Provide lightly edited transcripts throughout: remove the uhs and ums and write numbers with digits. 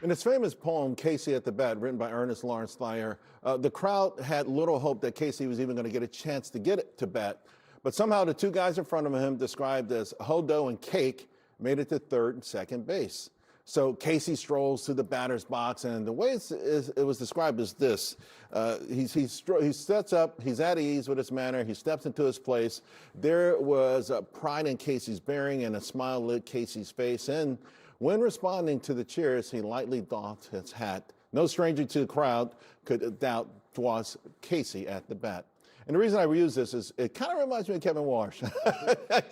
In his famous poem, Casey at the Bat, written by Ernest Lawrence Thayer, the crowd had little hope that Casey was even going to get a chance to get it to bat. But somehow the two guys in front of him, described as Hodo and Cake, made it to third and second base. So Casey strolls to the batter's box, and the way it was described is this. He steps up, he's at ease with his manner, he steps into his place. There was pride in Casey's bearing, and a smile lit Casey's face. And when responding to the cheers, he lightly doffed his hat. No stranger to the crowd could doubt 'twas Casey at the bat. And the reason I reuse this is it kind of reminds me of Kevin Warsh.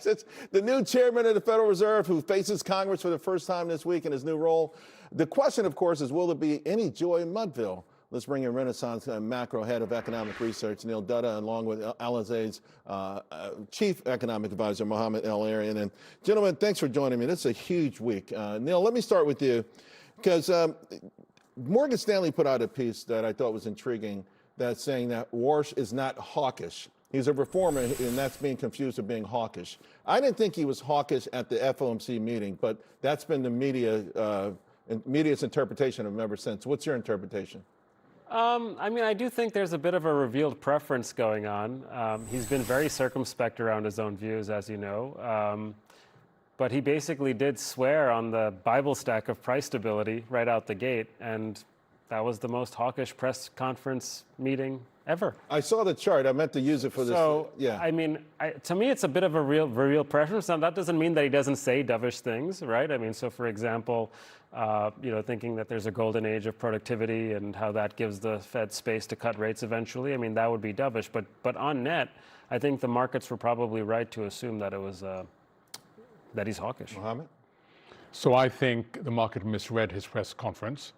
It's the new chairman of the Federal Reserve who faces Congress for the first time this week in his new role. The question, of course, is will there be any joy in Mudville? Let's bring in Renaissance macro head of economic research, Neil Dutta, along with Alizé's chief economic advisor, Mohamed El-Erian. And gentlemen, thanks for joining me. This is a huge week. Neil, let me start with you, because Morgan Stanley put out a piece that I thought was intriguing, that's saying that Warsh is not hawkish. He's a reformer, and that's being confused with being hawkish. I didn't think he was hawkish at the FOMC meeting, but that's been the media's interpretation of him ever since. What's your interpretation? I mean, I do think there's a bit of a revealed preference going on. He's been very circumspect around his own views, as you know. But he basically did swear on the Bible stack of price stability right out the gate, and that was the most hawkish press conference meeting ever. I saw the chart. I meant to use it for this. So, I mean, to me, it's a bit of a real preference. Now, that doesn't mean that he doesn't say dovish things, right? I mean, so for example, thinking that there's a golden age of productivity and how that gives the Fed space to cut rates eventually. I mean, that would be dovish. But on net, I think the markets were probably right to assume that it was that he's hawkish. Mohamed? So I think the market misread his press conference.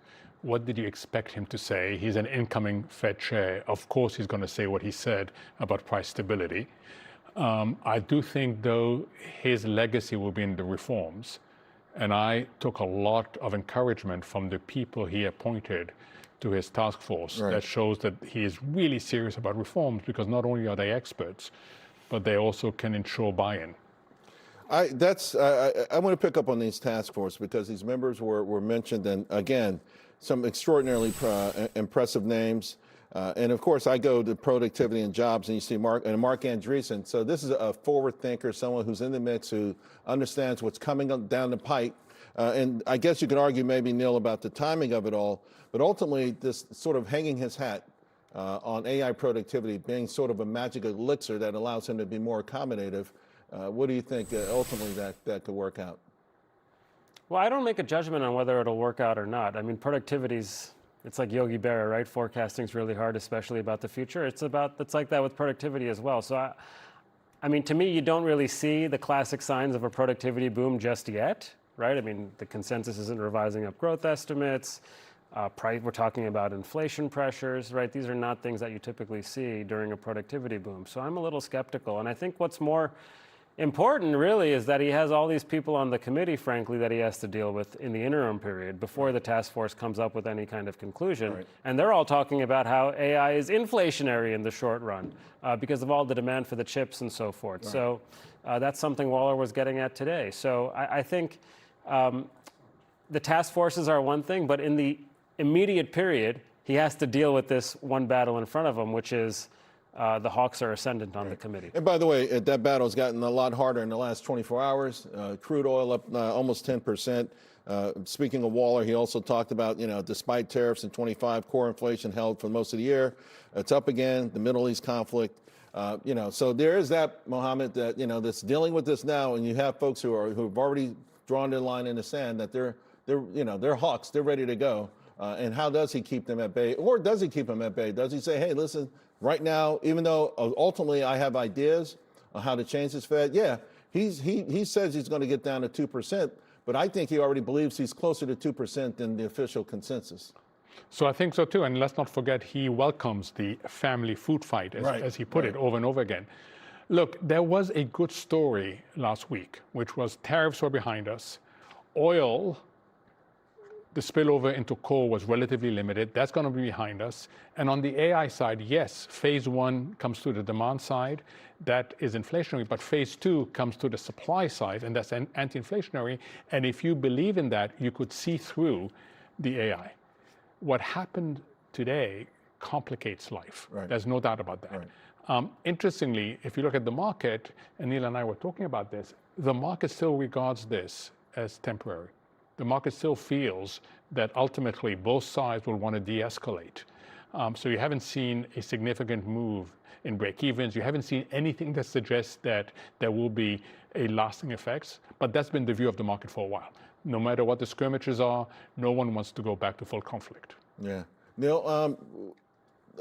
What did you expect him to say? He's an incoming Fed chair. Of course, he's going to say what he said about price stability. I do think, though, his legacy will be in the reforms. And I took a lot of encouragement from the people he appointed to his task force. Right. That shows that he is really serious about reforms, because not only are they experts, but they also can ensure buy-in. I want to pick up on these task force, because these members were mentioned, and again, some extraordinarily impressive names. And of course, I go to productivity and jobs, and you see Mark Andreessen. So this is a forward thinker, someone who's in the mix, who understands what's coming down the pipe. And I guess you could argue maybe, Neil, about the timing of it all. But ultimately, this sort of hanging his hat on AI productivity being sort of a magic elixir that allows him to be more accommodative. What do you think ultimately that could work out? Well, I don't make a judgment on whether it'll work out or not. I mean, productivity's, it's like Yogi Berra, right? Forecasting's really hard, especially about the future. It's like that with productivity as well. So, I mean, to me, you don't really see the classic signs of a productivity boom just yet, right? I mean, the consensus isn't revising up growth estimates. We're talking about inflation pressures, right? These are not things that you typically see during a productivity boom. So I'm a little skeptical. And I think what's more important, really, is that he has all these people on the committee, frankly, that he has to deal with in the interim period before the task force comes up with any kind of conclusion. Right. And they're all talking about how AI is inflationary in the short run because of all the demand for the chips and so forth. Right. So that's something Waller was getting at today. So I think the task forces are one thing, but in the immediate period, he has to deal with this one battle in front of him, which is the hawks are ascendant on the committee. And by the way, that battle has gotten a lot harder in the last 24 hours. Crude oil up almost 10%. Speaking of Waller, he also talked about, despite tariffs in 25, core inflation held for most of the year. It's up again, the Middle East conflict. So there is that, Mohamed, that, that's dealing with this now, and you have folks who've already drawn their line in the sand that they're hawks, they're ready to go. And how does he keep them at bay? Or does he keep them at bay? Does he say, hey, listen, right now, even though ultimately I have ideas on how to change this Fed, he says he's going to get down to 2%, but I think he already believes he's closer to 2% than the official consensus. So I think so too, and let's not forget he welcomes the family food fight, as he put it over and over again. Look, there was a good story last week, which was tariffs were behind us. Oil, the spillover into coal was relatively limited. That's going to be behind us. And on the AI side, yes, phase one comes to the demand side. That is inflationary. But phase two comes to the supply side, and that's anti-inflationary. And if you believe in that, you could see through the AI. What happened today complicates life. Right. There's no doubt about that. Right. Interestingly, if you look at the market, and Neil and I were talking about this, the market still regards this as temporary. The market still feels that ultimately both sides will want to de-escalate. So you haven't seen a significant move in break-evens. You haven't seen anything that suggests that there will be a lasting effects, but that's been the view of the market for a while. No matter what the skirmishes are, no one wants to go back to full conflict. Yeah. Neil,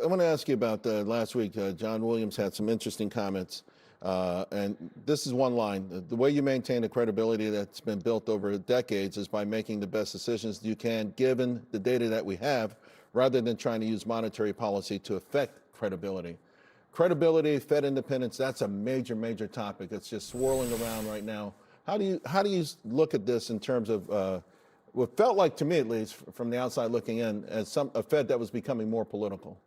I want to ask you about last week. John Williams had some interesting comments, and this is one line. The way you maintain the credibility that's been built over decades is by making the best decisions you can, given the data that we have, rather than trying to use monetary policy to affect credibility. Credibility, Fed independence, that's a major, major topic. It's just swirling around right now. How do you look at this in terms of what felt like, to me at least, from the outside looking in, as a Fed that was becoming more political?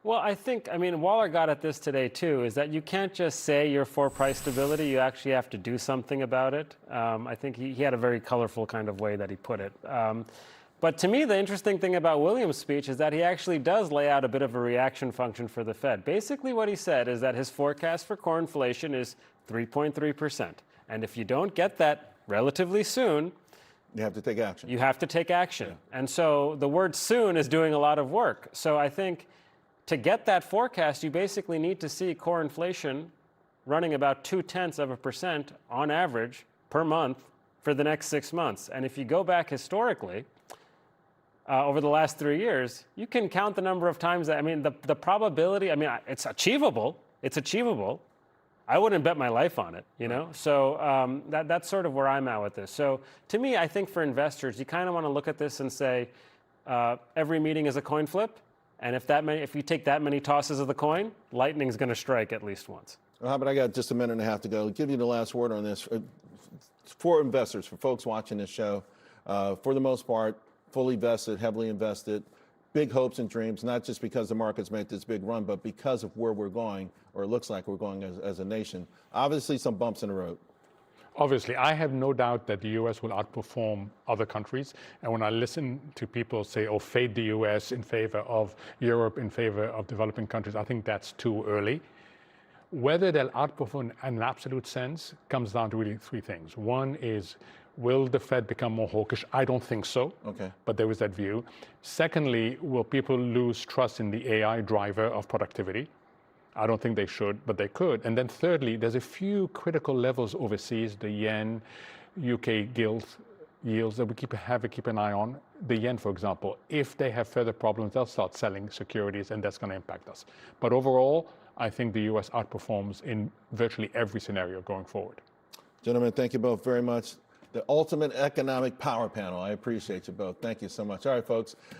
Well, I mean, Waller got at this today too, is that you can't just say you're for price stability, you actually have to do something about it. I think he had a very colorful kind of way that he put it. But to me, the interesting thing about Williams' speech is that he actually does lay out a bit of a reaction function for the Fed. Basically what he said is that his forecast for core inflation is 3.3%. And if you don't get that relatively soon, you have to take action. You have to take action. Yeah. And so the word soon is doing a lot of work. So I think to get that forecast, you basically need to see core inflation running about 0.2% on average per month for the next 6 months. And if you go back historically, over the last 3 years, you can count the number of times that, I mean, the probability, I mean, it's achievable. It's achievable. I wouldn't bet my life on it, you know? So that's sort of where I'm at with this. So to me, I think for investors, you kind of want to look at this and say, every meeting is a coin flip. And if you take that many tosses of the coin, lightning's going to strike at least once. Mohamed, I got just a minute and a half to go. I'll give you the last word on this. For investors, for folks watching this show, for the most part, fully vested, heavily invested, big hopes and dreams, not just because the market's made this big run, but because of where we're going, or it looks like we're going as a nation. Obviously, some bumps in the road. Obviously, I have no doubt that the US will outperform other countries. And when I listen to people say, oh, fade the US in favor of Europe, in favor of developing countries, I think that's too early. Whether they'll outperform in an absolute sense comes down to really three things. One is, will the Fed become more hawkish? I don't think so, okay. But there is that view. Secondly, will people lose trust in the AI driver of productivity? I don't think they should, but they could. And then thirdly, there's a few critical levels overseas, the yen, UK gilt yields that we have to keep an eye on. The yen, for example, if they have further problems, they'll start selling securities, and that's going to impact us. But overall, I think the US outperforms in virtually every scenario going forward. Gentlemen, thank you both very much. The ultimate economic power panel. I appreciate you both. Thank you so much. All right, folks.